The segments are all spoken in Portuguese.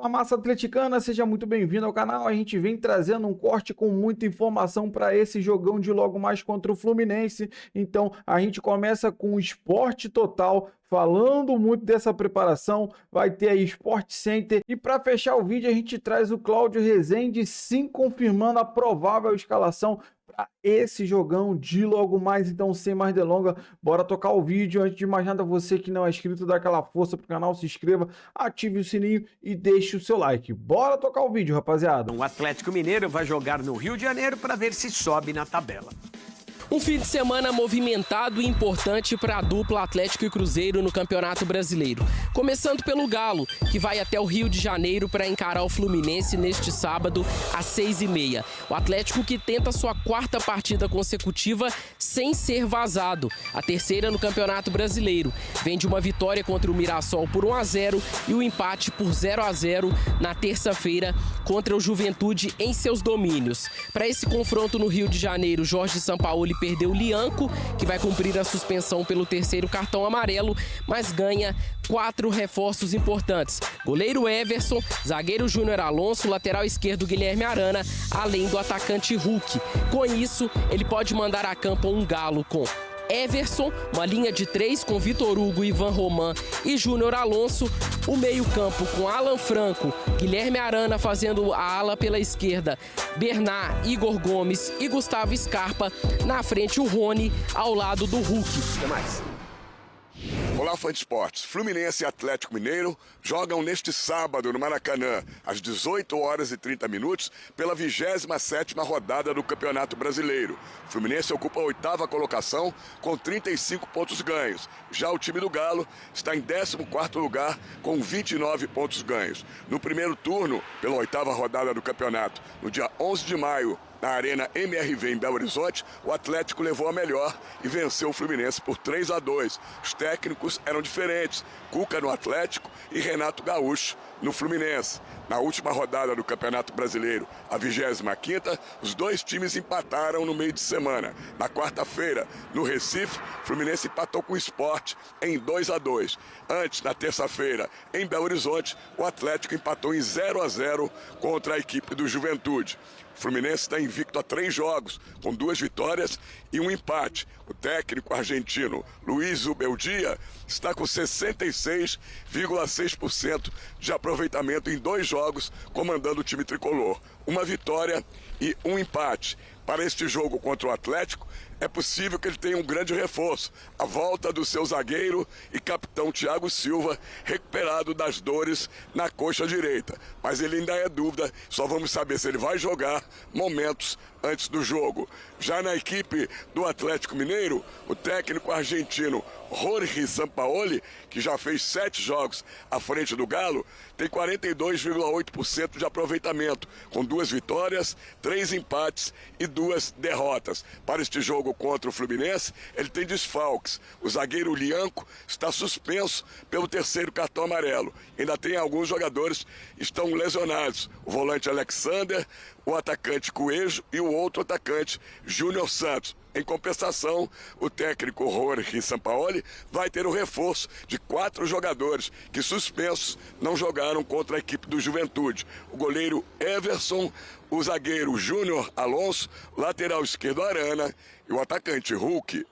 Fala, massa atleticana, seja muito bem-vindo ao canal. A gente vem trazendo um corte com muita informação para esse jogão de logo mais contra o Fluminense. Então, a gente começa com o Esporte Total, falando muito dessa preparação. Vai ter aí Sport Center. E para fechar o vídeo, a gente traz o Cláudio Rezende, sim, confirmando a provável escalação para esse jogão de logo mais. Então, sem mais delongas, bora tocar o vídeo. Antes de mais nada, você que não é inscrito, dá aquela força pro canal, se inscreva, ative o sininho e deixe o seu like. Bora tocar o vídeo, rapaziada. O Atlético Mineiro vai jogar no Rio de Janeiro para ver se sobe na tabela. Um fim de semana movimentado e importante para a dupla Atlético e Cruzeiro no Campeonato Brasileiro. Começando pelo Galo, que vai até o Rio de Janeiro para encarar o Fluminense neste sábado às 6h30. O Atlético que tenta sua quarta partida consecutiva sem ser vazado, a terceira no Campeonato Brasileiro. Vem de uma vitória contra o Mirassol por 1-0 e o empate por 0-0 na terça-feira contra o Juventude em seus domínios. Para esse confronto no Rio de Janeiro, Jorge Sampaoli perdeu o Lianco, que vai cumprir a suspensão pelo terceiro cartão amarelo, mas ganha 4 reforços importantes. Goleiro Everson, zagueiro Júnior Alonso, lateral esquerdo Guilherme Arana, além do atacante Hulk. Com isso, ele pode mandar a campo um Galo com Everson, uma linha de 3 com Vitor Hugo, Ivan Roman e Júnior Alonso, o meio-campo com Alan Franco, Guilherme Arana fazendo a ala pela esquerda, Bernard, Igor Gomes e Gustavo Scarpa, na frente o Rony ao lado do Hulk. Até mais. Olá, fã de esportes. Fluminense e Atlético Mineiro jogam neste sábado no Maracanã, às 18h30, pela 27ª rodada do Campeonato Brasileiro. O Fluminense ocupa a 8ª colocação com 35 pontos ganhos. Já o time do Galo está em 14º lugar com 29 pontos ganhos. No primeiro turno, pela 8ª rodada do campeonato, no dia 11 de maio, na Arena MRV em Belo Horizonte, o Atlético levou a melhor e venceu o Fluminense por 3-2. Os técnicos eram diferentes, Cuca no Atlético e Renato Gaúcho no Fluminense. Na última rodada do Campeonato Brasileiro, a 25ª, os dois times empataram no meio de semana. Na quarta-feira, no Recife, o Fluminense empatou com o Sport em 2-2. Antes, na terça-feira, em Belo Horizonte, o Atlético empatou em 0-0 contra a equipe do Juventude. O Fluminense está invicto a 3 jogos, com 2 vitórias e 1 empate. O técnico argentino Luiz Ubeldia está com 66,6% de aproveitamento em 2 jogos, comandando o time tricolor. 1 vitória e 1 empate. Para este jogo contra o Atlético, é possível que ele tenha um grande reforço. A volta do seu zagueiro e capitão Thiago Silva, recuperado das dores na coxa direita. Mas ele ainda é dúvida, só vamos saber se ele vai jogar momentos antes do jogo. Já na equipe do Atlético Mineiro, o técnico argentino Jorge Sampaoli, que já fez 7 jogos à frente do Galo, tem 42,8% de aproveitamento, com 2 vitórias, 3 empates e 2 derrotas. Para este jogo contra o Fluminense, ele tem desfalques. O zagueiro Lianco está suspenso pelo terceiro cartão amarelo. Ainda tem alguns jogadores que estão lesionados. O volante Alexander, o atacante Coelho e o outro atacante Júnior Santos. Em compensação, o técnico Jorge Sampaoli vai ter o reforço de 4 jogadores que, suspensos, não jogaram contra a equipe do Juventude. O goleiro Everson, o zagueiro Júnior Alonso, lateral esquerdo Arana e o atacante Hulk.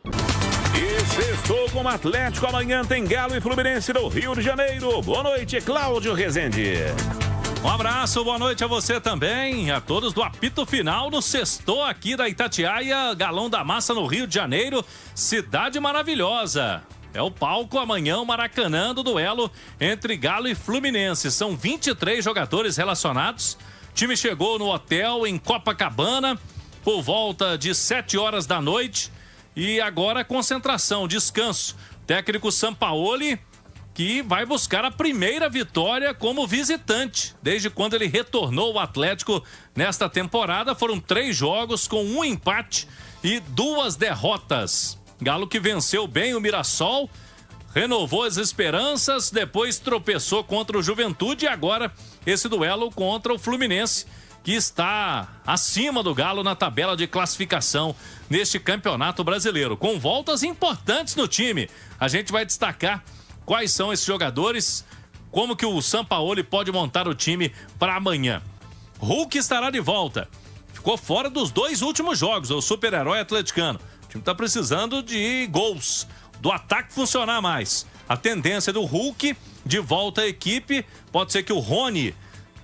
E sextou com o Atlético. Amanhã tem Galo e Fluminense no Rio de Janeiro. Boa noite, Cláudio Rezende. Um abraço, boa noite a você também, a todos do apito final no sextou aqui da Itatiaia, Galão da Massa no Rio de Janeiro, cidade maravilhosa. É o palco amanhã, o Maracanã, do duelo entre Galo e Fluminense. São 23 jogadores relacionados. O time chegou no hotel em Copacabana por volta de 7 horas da noite e agora concentração, descanso. Técnico Sampaoli, que vai buscar a primeira vitória como visitante. Desde quando ele retornou ao Atlético nesta temporada, foram 3 jogos com 1 empate e 2 derrotas. Galo que venceu bem o Mirassol, renovou as esperanças, depois tropeçou contra o Juventude e agora esse duelo contra o Fluminense, que está acima do Galo na tabela de classificação neste Campeonato Brasileiro, com voltas importantes no time. A gente vai destacar quais são esses jogadores, como que o Sampaoli pode montar o time para amanhã. Hulk estará de volta. Ficou fora dos 2 últimos jogos, o super-herói atleticano. O time está precisando de gols, do ataque funcionar mais. A tendência do Hulk de volta à equipe, pode ser que o Rony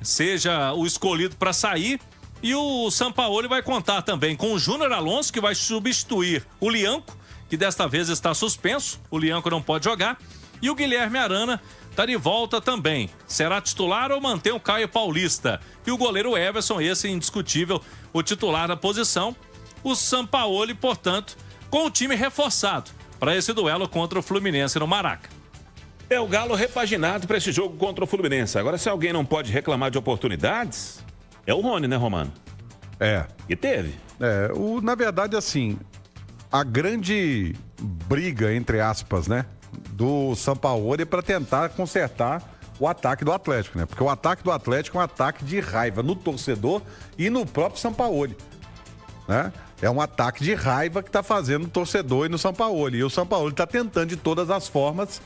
seja o escolhido para sair. E o Sampaoli vai contar também com o Júnior Alonso, que vai substituir o Lianco, que desta vez está suspenso. O Lianco não pode jogar. E o Guilherme Arana está de volta também. Será titular ou mantém o Caio Paulista? E o goleiro Everson, esse indiscutível, o titular da posição. O Sampaoli, portanto, com o time reforçado para esse duelo contra o Fluminense no Maraca. É o Galo repaginado para esse jogo contra o Fluminense. Agora, se alguém não pode reclamar de oportunidades, é o Rony, né, Romano? É. E teve. Na verdade, assim, a grande briga, entre aspas, né, do Sampaoli é para tentar consertar o ataque do Atlético, né? Porque o ataque do Atlético é um ataque de raiva no torcedor e no próprio Sampaoli, né? É um ataque de raiva que está fazendo no torcedor e no Sampaoli. E o Sampaoli está tentando de todas as formas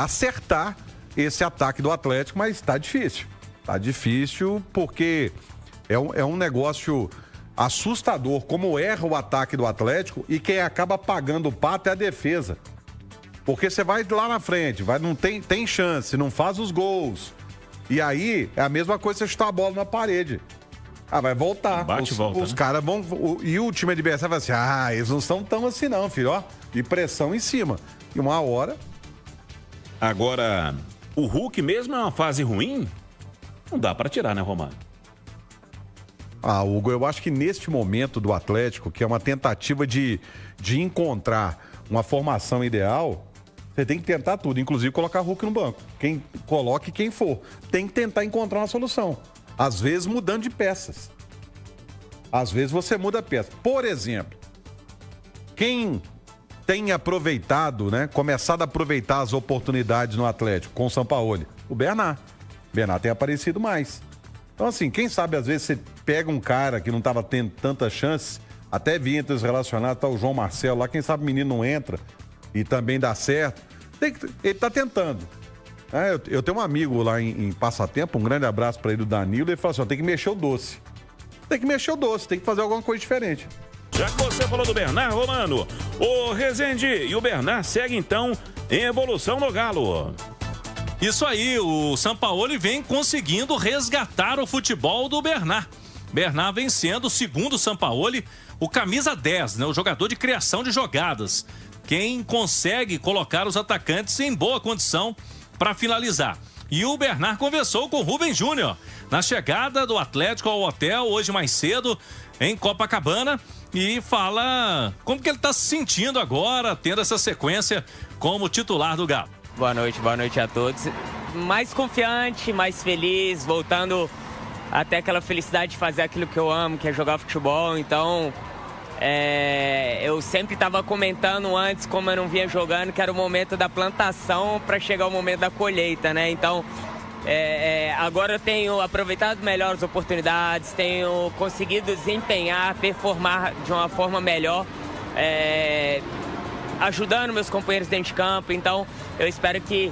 acertar esse ataque do Atlético, mas está difícil. Está difícil porque é um negócio assustador como erra o ataque do Atlético e quem acaba pagando o pato é a defesa. Porque você vai lá na frente, não tem chance, não faz os gols. E aí é a mesma coisa você chutar a bola na parede. Vai voltar. Bate e volta, os né? caras vão... E o time adversário vai assim, eles não são tão assim não, filho, ó. E pressão em cima. E uma hora... Agora, o Hulk mesmo é uma fase ruim? Não dá para tirar, né, Romano? Hugo, eu acho que neste momento do Atlético, que é uma tentativa de encontrar uma formação ideal, você tem que tentar tudo, inclusive colocar Hulk no banco. Coloque quem for. Tem que tentar encontrar uma solução. Às vezes mudando de peças. Às vezes você muda a peça. Por exemplo, quem tem aproveitado, né? Começado a aproveitar as oportunidades no Atlético com o Sampaoli? O Bernard. O Bernard tem aparecido mais. Então, assim, quem sabe às vezes você pega um cara que não estava tendo tanta chance, até vir entre os relacionados, tá o João Marcelo lá, quem sabe o menino não entra e também dá certo. Ele tá tentando. Eu tenho um amigo lá em Passatempo, um grande abraço para ele, o Danilo, ele falou assim, tem que mexer o doce. Tem que mexer o doce, tem que fazer alguma coisa diferente. Já que você falou do Bernard, Romano, o Rezende e o Bernard seguem então em evolução no Galo. Isso aí, o Sampaoli vem conseguindo resgatar o futebol do Bernard. Bernard vem sendo, segundo o Sampaoli, o camisa 10, né? O jogador de criação de jogadas. Quem consegue colocar os atacantes em boa condição para finalizar. E o Bernard conversou com o Rubem Júnior na chegada do Atlético ao hotel hoje mais cedo em Copacabana e fala como que ele está se sentindo agora, tendo essa sequência como titular do Galo. Boa noite a todos. Mais confiante, mais feliz, voltando até aquela felicidade de fazer aquilo que eu amo, que é jogar futebol. Então, eu sempre estava comentando antes, como eu não vinha jogando, que era o momento da plantação para chegar o momento da colheita, né? Então, agora eu tenho aproveitado melhor as oportunidades, tenho conseguido desempenhar, performar de uma forma melhor, ajudando meus companheiros dentro de campo. Então, eu espero que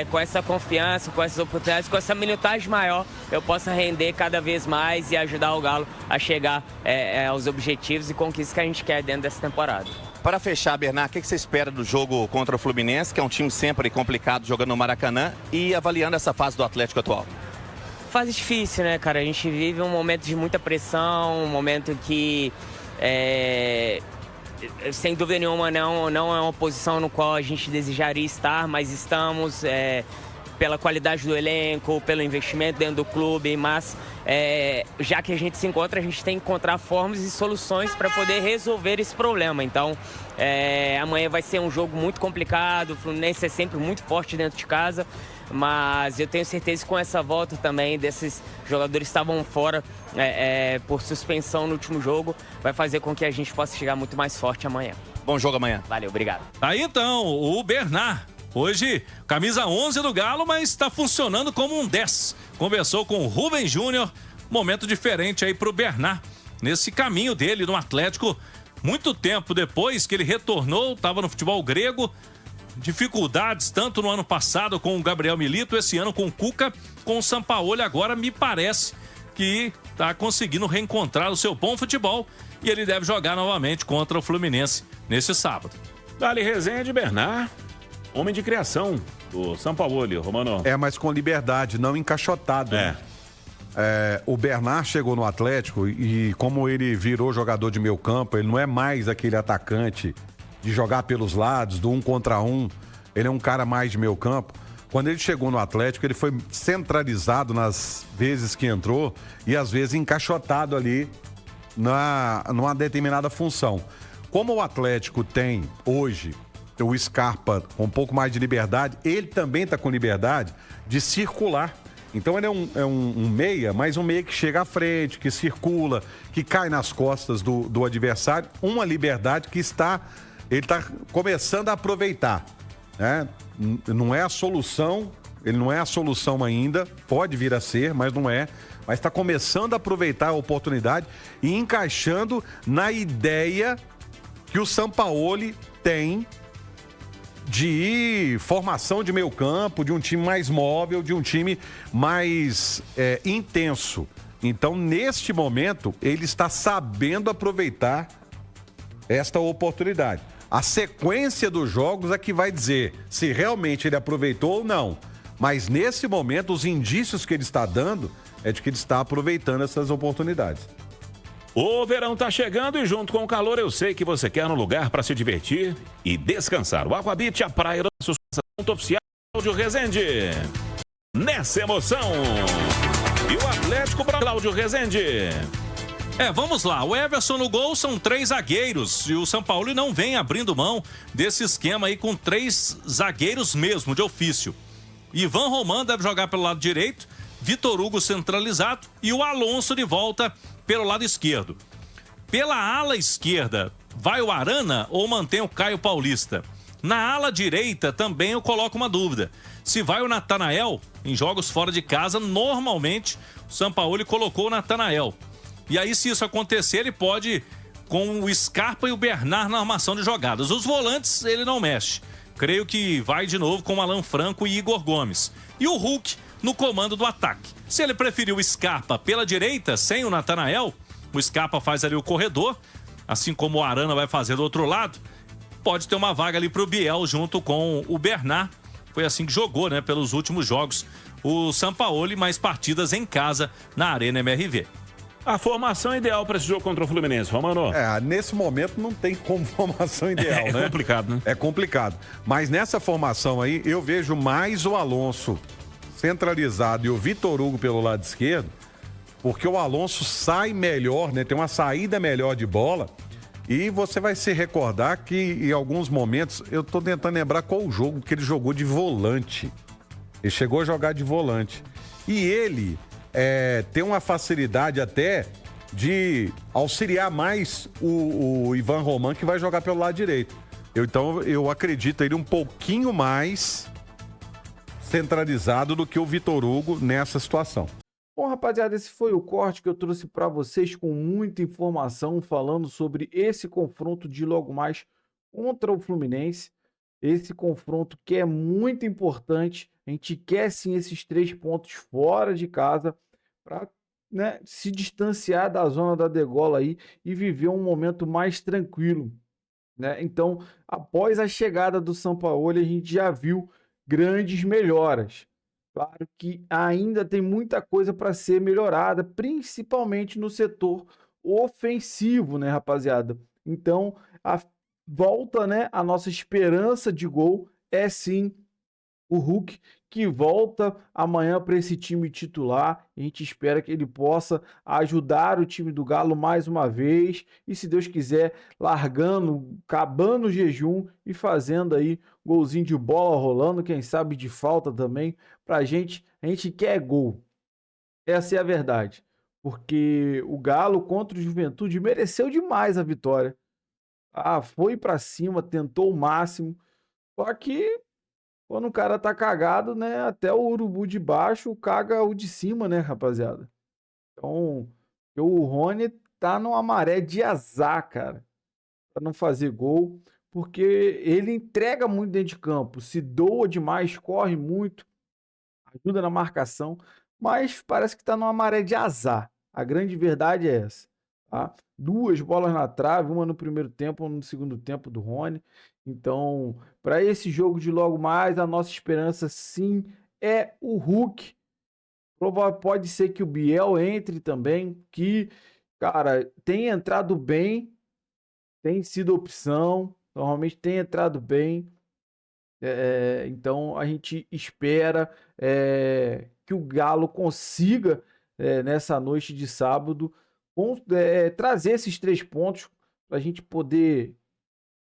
com essa confiança, com essas oportunidades, com essa minutagem maior, eu possa render cada vez mais e ajudar o Galo a chegar aos objetivos e conquistas que a gente quer dentro dessa temporada. Para fechar, Bernard, o que você espera do jogo contra o Fluminense, que é um time sempre complicado jogando no Maracanã, e avaliando essa fase do Atlético atual? Fase difícil, né, cara? A gente vive um momento de muita pressão, um momento que, sem dúvida nenhuma, não é uma posição no qual a gente desejaria estar, mas estamos pela qualidade do elenco, pelo investimento dentro do clube, mas já que a gente se encontra, a gente tem que encontrar formas e soluções para poder resolver esse problema. Então, amanhã vai ser um jogo muito complicado, o Fluminense é sempre muito forte dentro de casa, mas eu tenho certeza que com essa volta também desses jogadores que estavam fora por suspensão no último jogo, vai fazer com que a gente possa chegar muito mais forte amanhã. Bom jogo amanhã. Valeu, obrigado. Aí então, o Bernard. Hoje, camisa 11 do Galo, mas está funcionando como um 10. Conversou com o Rubem Júnior, momento diferente aí para o Bernard, nesse caminho dele no Atlético. Muito tempo depois que ele retornou, estava no futebol grego, dificuldades tanto no ano passado com o Gabriel Milito, esse ano com o Cuca, com o Sampaoli. Agora me parece que está conseguindo reencontrar o seu bom futebol e ele deve jogar novamente contra o Fluminense nesse sábado. Dali Rezende, Bernard, homem de criação do Sampaoli, Romano. Mas com liberdade, não encaixotado. O Bernard chegou no Atlético e como ele virou jogador de meio campo, ele não é mais aquele atacante de jogar pelos lados, do 1 contra 1. Ele é um cara mais de meio campo. Quando ele chegou no Atlético, ele foi centralizado nas vezes que entrou e às vezes encaixotado ali numa determinada função. Como o Atlético tem hoje o Scarpa com um pouco mais de liberdade, ele também está com liberdade de circular. Então ele é um meia, mas um meia que chega à frente, que circula, que cai nas costas do adversário. Uma liberdade que ele está começando a aproveitar, né? Não é a solução, ele não é a solução ainda, pode vir a ser, mas não é. Mas está começando a aproveitar a oportunidade e encaixando na ideia que o Sampaoli tem de formação de meio campo, de um time mais móvel, de um time mais intenso. Então, neste momento, ele está sabendo aproveitar esta oportunidade. A sequência dos jogos é que vai dizer se realmente ele aproveitou ou não. Mas, nesse momento, os indícios que ele está dando é de que ele está aproveitando essas oportunidades. O verão tá chegando e junto com o calor eu sei que você quer um lugar para se divertir e descansar. O Aquabit, a praia do nosso ponto oficial Cláudio Rezende. Nessa emoção. E o Atlético para Cláudio Rezende. Vamos lá. O Everson no gol são 3 zagueiros e o Sampaoli não vem abrindo mão desse esquema aí com 3 zagueiros mesmo, de ofício. Ivan Roman deve jogar pelo lado direito, Vitor Hugo centralizado e o Alonso de volta pelo lado esquerdo. Pela ala esquerda, vai o Arana ou mantém o Caio Paulista? Na ala direita também eu coloco uma dúvida. Se vai o Natanael, em jogos fora de casa, normalmente o Sampaoli colocou o Natanael. E aí, se isso acontecer, ele pode com o Scarpa e o Bernard na armação de jogadas. Os volantes, ele não mexe. Creio que vai de novo com Alan Franco e Igor Gomes. E o Hulk no comando do ataque. Se ele preferiu o Scarpa pela direita, sem o Natanael, o Scarpa faz ali o corredor, assim como o Arana vai fazer do outro lado, pode ter uma vaga ali para o Biel junto com o Bernard. Foi assim que jogou, né, pelos últimos jogos o Sampaoli, mais partidas em casa na Arena MRV. A formação ideal para esse jogo contra o Fluminense, Romano? Nesse momento não tem como formação ideal, né? É complicado, né? É complicado. Mas nessa formação aí, eu vejo mais o Alonso centralizado e o Vitor Hugo pelo lado esquerdo, porque o Alonso sai melhor, né? Tem uma saída melhor de bola. E você vai se recordar que em alguns momentos, eu tô tentando lembrar qual o jogo que ele jogou de volante. Ele chegou a jogar de volante. E ele tem uma facilidade até de auxiliar mais o Ivan Roman, que vai jogar pelo lado direito. Então eu acredito ele um pouquinho mais centralizado do que o Vitor Hugo nessa situação. Bom, rapaziada, esse foi o corte que eu trouxe para vocês com muita informação falando sobre esse confronto de logo mais contra o Fluminense. Esse confronto que é muito importante. A gente quer sim esses 3 pontos fora de casa para, né, se distanciar da zona da degola aí e viver um momento mais tranquilo, né? Então, após a chegada do Sampaoli, a gente já viu grandes melhoras. Claro que ainda tem muita coisa para ser melhorada, principalmente no setor ofensivo, né, rapaziada? Então, a volta, né, a nossa esperança de gol é sim o Hulk, que volta amanhã para esse time titular. A gente espera que ele possa ajudar o time do Galo mais uma vez e, se Deus quiser, acabando o jejum e fazendo aí golzinho de bola rolando, quem sabe de falta também. A gente quer gol. Essa é a verdade. Porque o Galo contra o Juventude mereceu demais a vitória. Foi para cima, tentou o máximo. Só que quando o cara tá cagado, né? Até o urubu de baixo caga o de cima, né, rapaziada? Então, o Rony tá numa maré de azar, cara, para não fazer gol. porque ele entrega muito dentro de campo, se doa demais, corre muito, ajuda na marcação, mas parece que está numa maré de azar. A grande verdade é essa, tá? 2 bolas na trave, uma no primeiro tempo, uma no segundo tempo do Rony. Então, para esse jogo de logo mais, a nossa esperança sim é o Hulk. Pode ser que o Biel entre também, que, cara, tem entrado bem, tem sido opção, normalmente tem entrado bem. Então a gente espera que o Galo consiga, nessa noite de sábado, trazer esses 3 pontos para a gente poder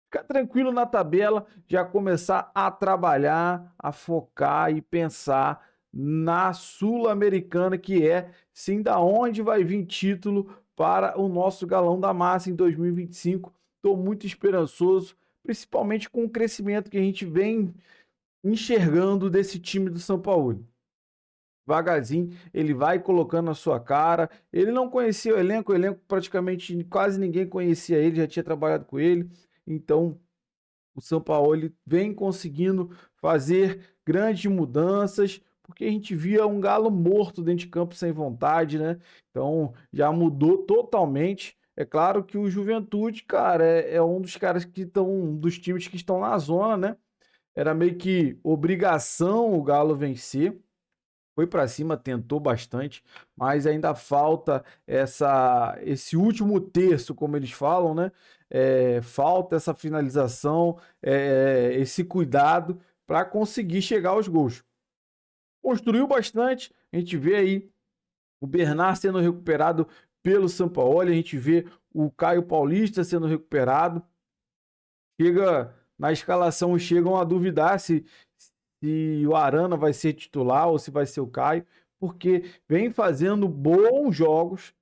ficar tranquilo na tabela, já começar a trabalhar, a focar e pensar na Sul-Americana, que é sim da onde vai vir título para o nosso Galão da Massa em 2025. Estou muito esperançoso, principalmente com o crescimento que a gente vem enxergando desse time do São Paulo. Devagarzinho, ele vai colocando a sua cara. Ele não conhecia o elenco praticamente quase ninguém conhecia ele, já tinha trabalhado com ele. Então, o São Paulo vem conseguindo fazer grandes mudanças, porque a gente via um Galo morto dentro de campo sem vontade, né? Então, já mudou totalmente. É claro que o Juventude, cara, é um dos caras que estão, dos times que estão na zona, né? Era meio que obrigação o Galo vencer. Foi para cima, tentou bastante, mas ainda falta esse último terço, como eles falam, né? Falta essa finalização, esse cuidado para conseguir chegar aos gols. Construiu bastante, a gente vê aí o Bernard sendo recuperado pelo Sampaoli, a gente vê o Caio Paulista sendo recuperado. Na escalação chegam a duvidar se o Arana vai ser titular ou se vai ser o Caio, porque vem fazendo bons jogos,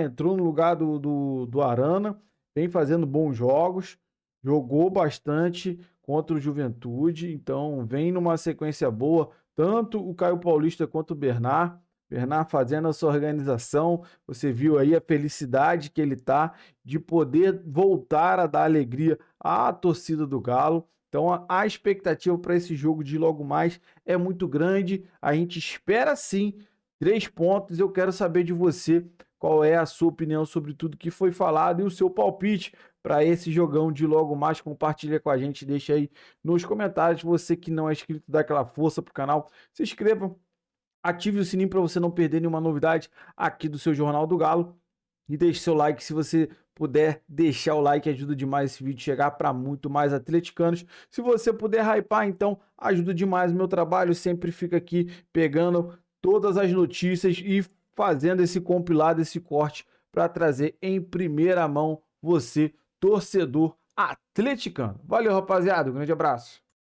entrou no lugar do Arana, vem fazendo bons jogos, jogou bastante contra o Juventude, então vem numa sequência boa, tanto o Caio Paulista quanto o Bernard fazendo a sua organização. Você viu aí a felicidade que ele tá de poder voltar a dar alegria à torcida do Galo. Então a expectativa para esse jogo de logo mais é muito grande. A gente espera sim 3 pontos. Eu quero saber de você qual é a sua opinião sobre tudo que foi falado e o seu palpite para esse jogão de logo mais. Compartilha com a gente, deixa aí nos comentários. Você que não é inscrito, dá aquela força pro canal, se inscreva, ative o sininho para você não perder nenhuma novidade aqui do seu Jornal do Galo e deixe seu like. Se você puder deixar o like, ajuda demais esse vídeo chegar para muito mais atleticanos. Se você puder hypar, então ajuda demais o meu trabalho. Sempre fica aqui pegando todas as notícias e fazendo esse compilado, esse corte para trazer em primeira mão você, torcedor atleticano. Valeu, rapaziada. Um grande abraço.